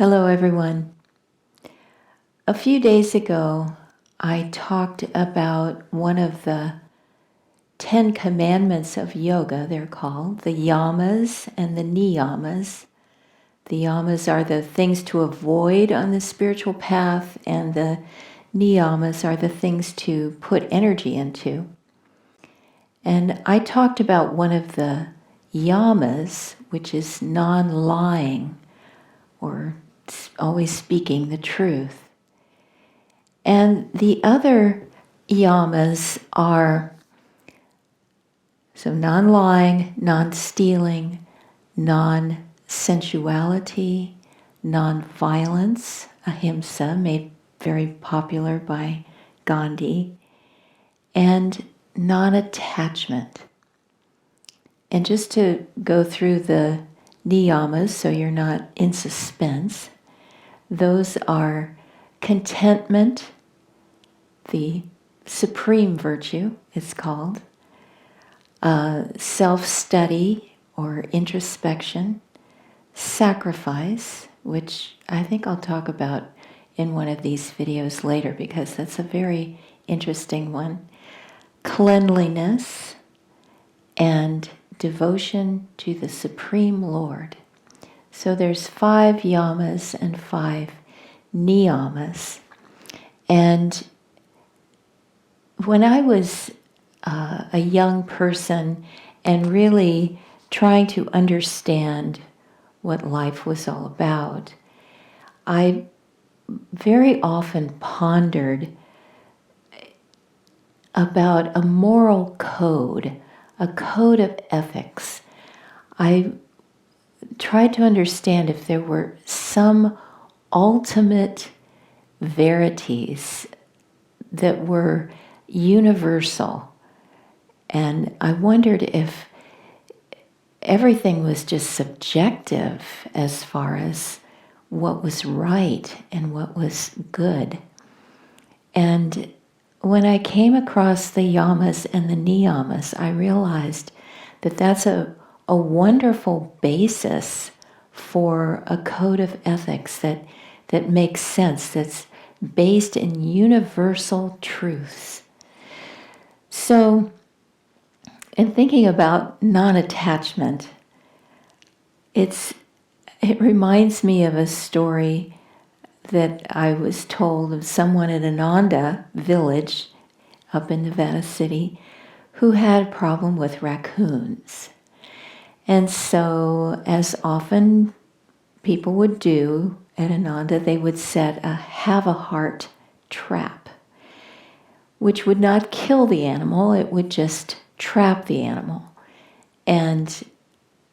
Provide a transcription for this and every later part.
Hello, everyone. A few days ago, I talked about one of the 10 commandments of yoga, they're called, the yamas and the niyamas. The yamas are the things to avoid on the spiritual path, and the niyamas are the things to put energy into. And I talked about one of the yamas, which is non-lying, or always speaking the truth. And the other yamas are non-lying, non-stealing, non-sensuality, non-violence, ahimsa, made very popular by Gandhi, and non-attachment. And just to go through the niyamas so you're not in suspense, those are contentment, the supreme virtue, it's called, self-study or introspection, sacrifice, which I think I'll talk about in one of these videos later because that's a very interesting one, cleanliness, and devotion to the Supreme Lord. So there's 5 yamas and 5 niyamas. And when I was a young person and really trying to understand what life was all about, I very often pondered about a moral code, a code of ethics. I tried to understand if there were some ultimate verities that were universal. And I wondered if everything was just subjective as far as what was right and what was good. And when I came across the yamas and the niyamas, I realized that that's a wonderful basis for a code of ethics that makes sense, that's based in universal truths. So, in thinking about non-attachment, it reminds me of a story that I was told of someone at Ananda village up in Nevada City who had a problem with raccoons. And so, as often people would do at Ananda, they would set a have-a-heart trap, which would not kill the animal, it would just trap the animal. And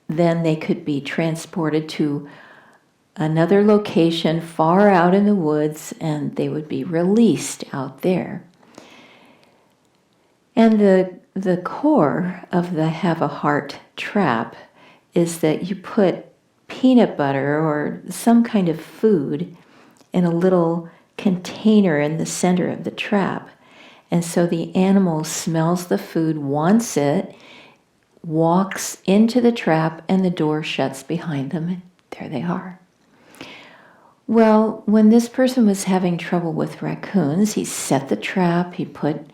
then they could be transported to another location far out in the woods, and they would be released out there. And the core of the have-a-heart trap is that you put peanut butter or some kind of food in a little container in the center of the trap. And so the animal smells the food, wants it, walks into the trap, and the door shuts behind them, and there they are. Well, when this person was having trouble with raccoons, he set the trap, he put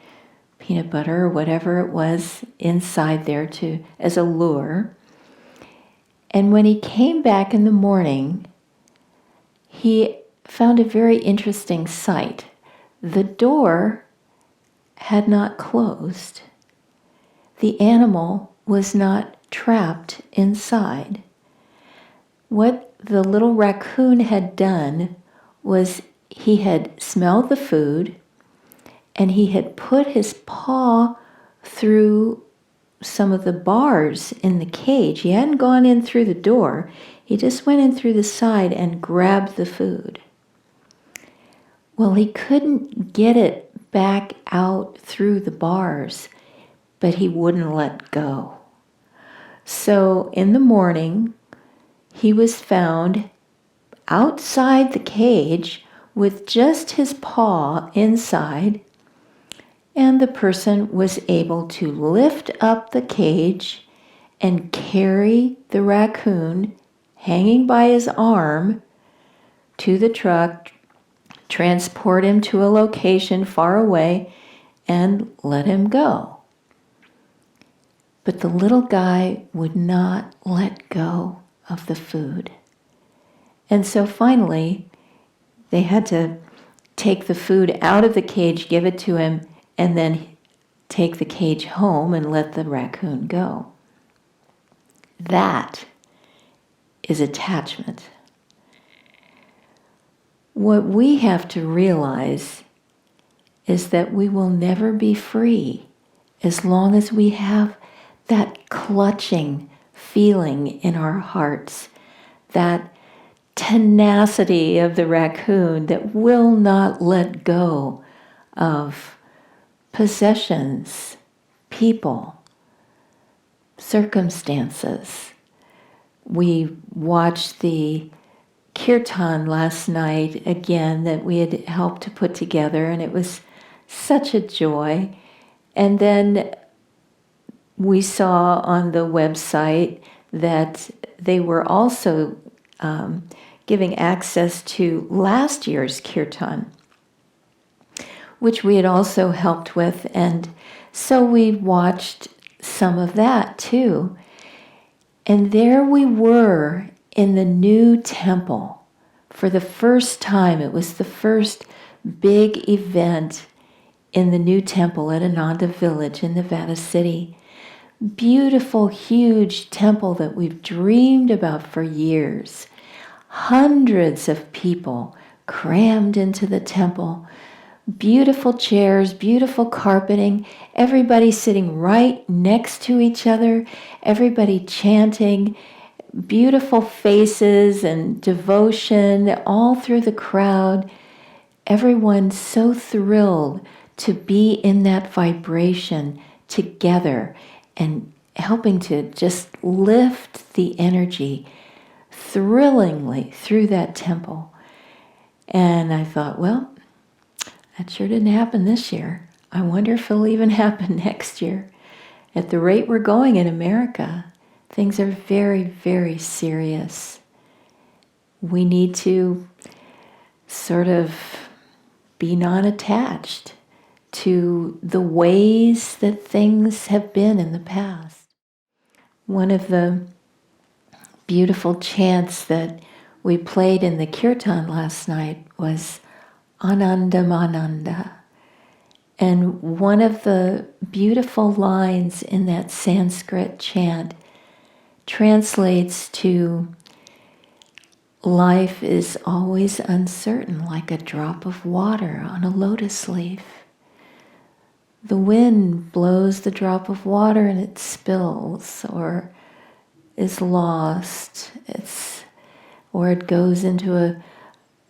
peanut butter or whatever it was inside there as a lure. And when he came back in the morning, he found a very interesting sight. The door had not closed. The animal was not trapped inside. What the little raccoon had done was he had smelled the food and he had put his paw through some of the bars in the cage. He hadn't gone in through the door. He just went in through the side and grabbed the food. Well, he couldn't get it back out through the bars, but he wouldn't let go. So in the morning, he was found outside the cage with just his paw inside, and the person was able to lift up the cage and carry the raccoon hanging by his arm to the truck, transport him to a location far away, and let him go. But the little guy would not let go of the food. And so finally, they had to take the food out of the cage, give it to him, and then take the cage home and let the raccoon go. That is attachment. What we have to realize is that we will never be free as long as we have that clutching feeling in our hearts, that tenacity of the raccoon that will not let go of possessions, people, circumstances. We watched the kirtan last night again that we had helped to put together, and it was such a joy. And then we saw on the website that they were also giving access to last year's kirtan, which we had also helped with. And so we watched some of that too. And there we were in the new temple for the first time. It was the first big event in the new temple at Ananda Village in Nevada City. Beautiful, huge temple that we've dreamed about for years. Hundreds of people crammed into the temple. Beautiful chairs, beautiful carpeting, everybody sitting right next to each other, everybody chanting, beautiful faces and devotion all through the crowd. Everyone so thrilled to be in that vibration together and helping to just lift the energy thrillingly through that temple. And I thought, well, that sure didn't happen this year. I wonder if it'll even happen next year. At the rate we're going in America, things are very, very serious. We need to sort of be non-attached to the ways that things have been in the past. One of the beautiful chants that we played in the kirtan last night was Anandamananda. And one of the beautiful lines in that Sanskrit chant translates to, life is always uncertain like a drop of water on a lotus leaf. The wind blows the drop of water and it spills or is lost. Or it goes into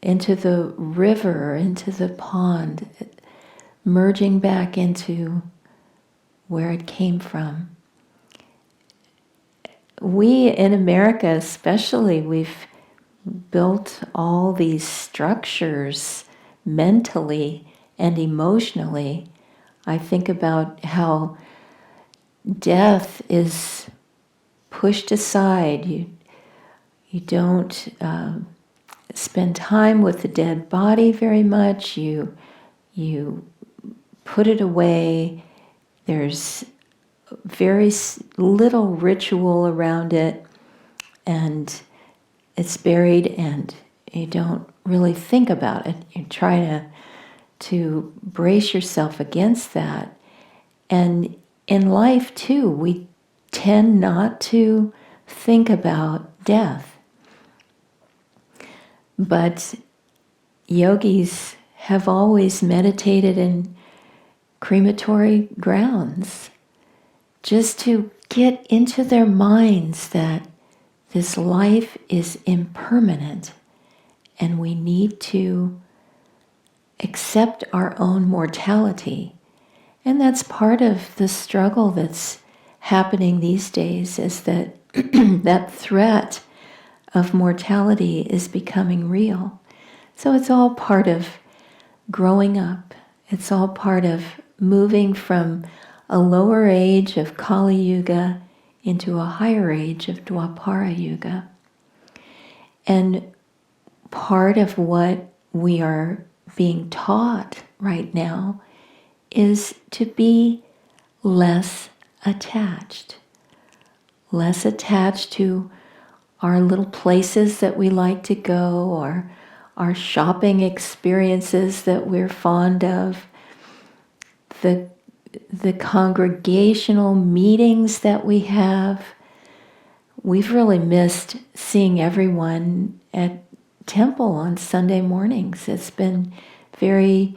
the river, into the pond, merging back into where it came from. We in America especially, we've built all these structures mentally and emotionally. I think about how death is pushed aside. You don't spend time with the dead body very much. You put it away. There's very little ritual around it, and it's buried, and you don't really think about it. You try to brace yourself against that. And in life too, we tend not to think about death. But yogis have always meditated in crematory grounds, just to get into their minds that this life is impermanent and we need to accept our own mortality. And that's part of the struggle that's happening these days, is that that threat of mortality is becoming real. So it's all part of growing up. It's all part of moving from a lower age of Kali Yuga into a higher age of Dwapara Yuga. And part of what we are being taught right now is to be less attached. Less attached to our little places that we like to go, or our shopping experiences that we're fond of, the congregational meetings that we have. We've really missed seeing everyone at temple on Sunday mornings. It's been very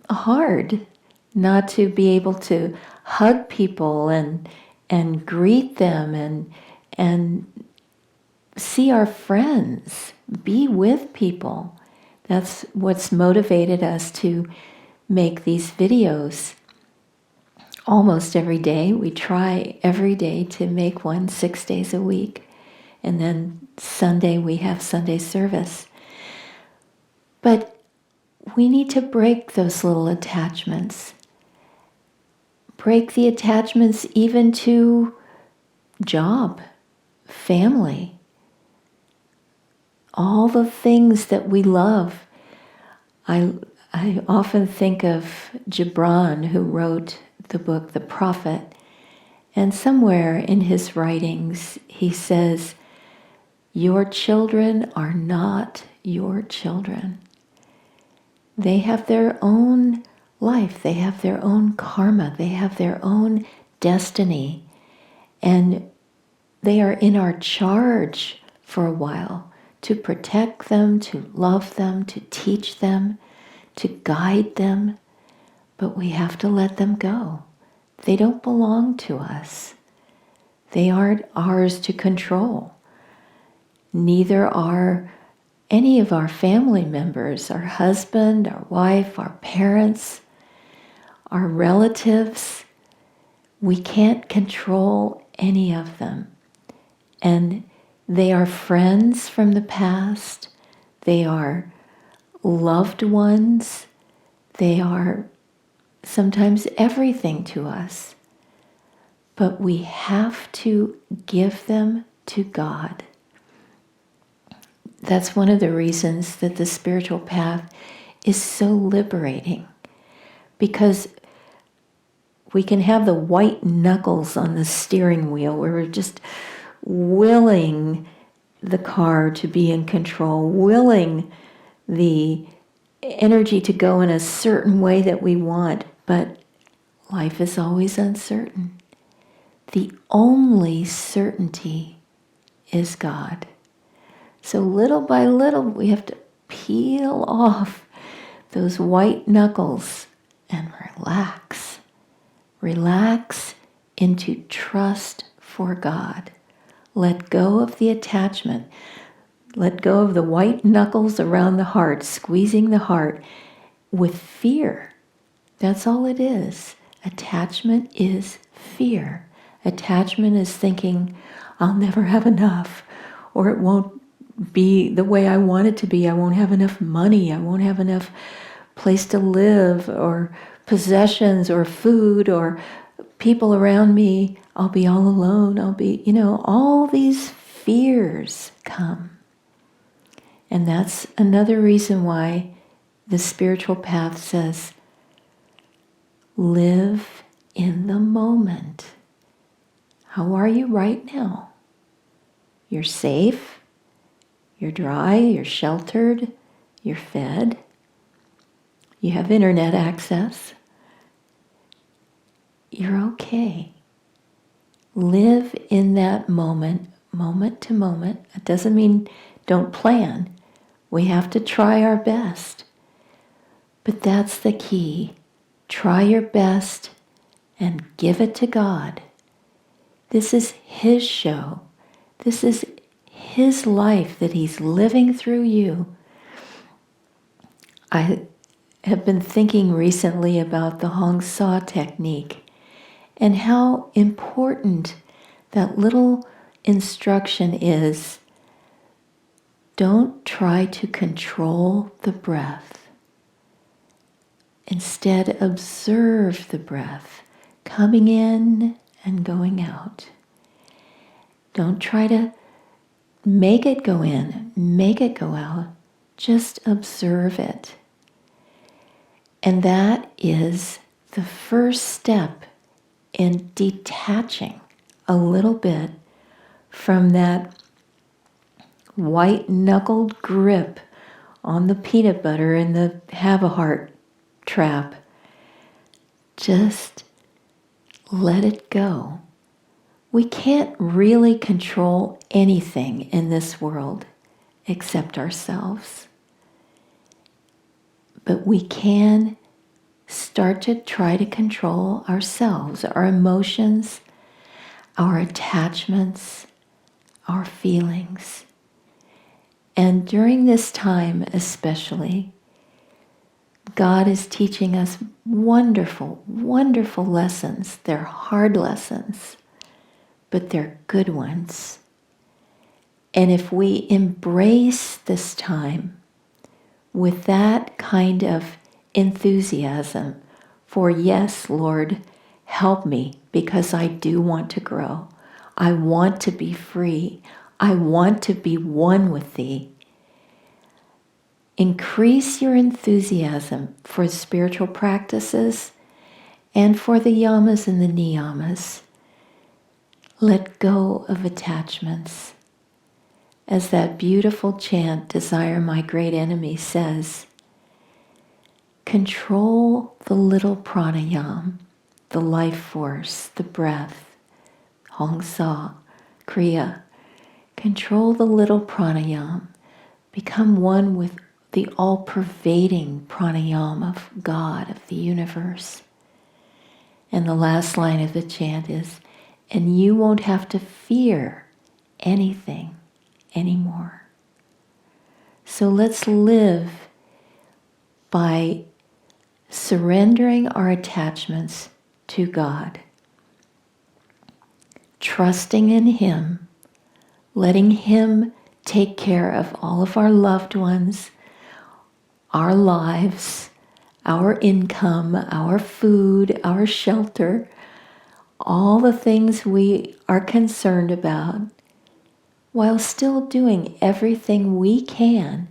hard not to be able to hug people and greet them and see our friends, be with people. That's what's motivated us to make these videos almost every day. We try every day to make one 6 days a week. And then Sunday we have Sunday service. But we need to break those little attachments. Break the attachments even to job, family, all the things that we love. I often think of Gibran, who wrote the book, The Prophet, and somewhere in his writings he says, your children are not your children. They have their own life, they have their own karma, they have their own destiny, and they are in our charge for a while to protect them, to love them, to teach them, to guide them, but we have to let them go. They don't belong to us. They aren't ours to control. Neither are any of our family members, our husband, our wife, our parents, our relatives. We can't control any of them. And they are friends from the past. They are loved ones. They are sometimes everything to us. But we have to give them to God. That's one of the reasons that the spiritual path is so liberating, because we can have the white knuckles on the steering wheel where we're just willing the car to be in control, willing the energy to go in a certain way that we want, but life is always uncertain. The only certainty is God. So little by little, we have to peel off those white knuckles and relax. Relax into trust for God. Let go of the attachment. Let go of the white knuckles around the heart, squeezing the heart with fear. That's all it is. Attachment is fear. Attachment is thinking, I'll never have enough, or it won't be the way I want it to be. I won't have enough money. I won't have enough place to live, or possessions, or food, or people around me. I'll be all alone. I'll be, all these fears come. And that's another reason why the spiritual path says, live in the moment. How are you right now? You're safe, you're dry, you're sheltered, you're fed, you have internet access. You're okay. Live in that moment, moment to moment. It doesn't mean don't plan. We have to try our best. But that's the key. Try your best and give it to God. This is His show. This is His life that He's living through you. I have been thinking recently about the Hong Sa technique and how important that little instruction is. Don't try to control the breath. Instead, observe the breath coming in and going out. Don't try to make it go in, make it go out. Just observe it. And that is the first step in detaching a little bit from that white-knuckled grip on the peanut butter and the have a heart trap. Just let it go. We can't really control anything in this world except ourselves. But we can start to try to control ourselves, our emotions, our attachments, our feelings. And during this time especially, God is teaching us wonderful, wonderful lessons. They're hard lessons, but they're good ones. And if we embrace this time with that kind of enthusiasm for, yes, Lord, help me because I do want to grow. I want to be free. I want to be one with Thee. Increase your enthusiasm for spiritual practices and for the yamas and the niyamas. Let go of attachments. As that beautiful chant, Desire My Great Enemy, says, control the little pranayam, the life force, the breath, Hong Sa, Kriya. Control the little pranayam. Become one with the all-pervading pranayam of God, of the universe. And the last line of the chant is, and you won't have to fear anything anymore. So let's live by surrendering our attachments to God, trusting in Him, letting Him take care of all of our loved ones, our lives, our income, our food, our shelter, all the things we are concerned about, while still doing everything we can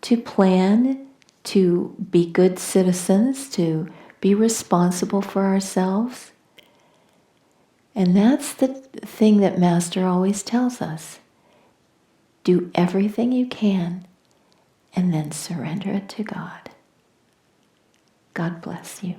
to plan, to be good citizens, to be responsible for ourselves. And that's the thing that Master always tells us. Do everything you can and then surrender it to God. God bless you.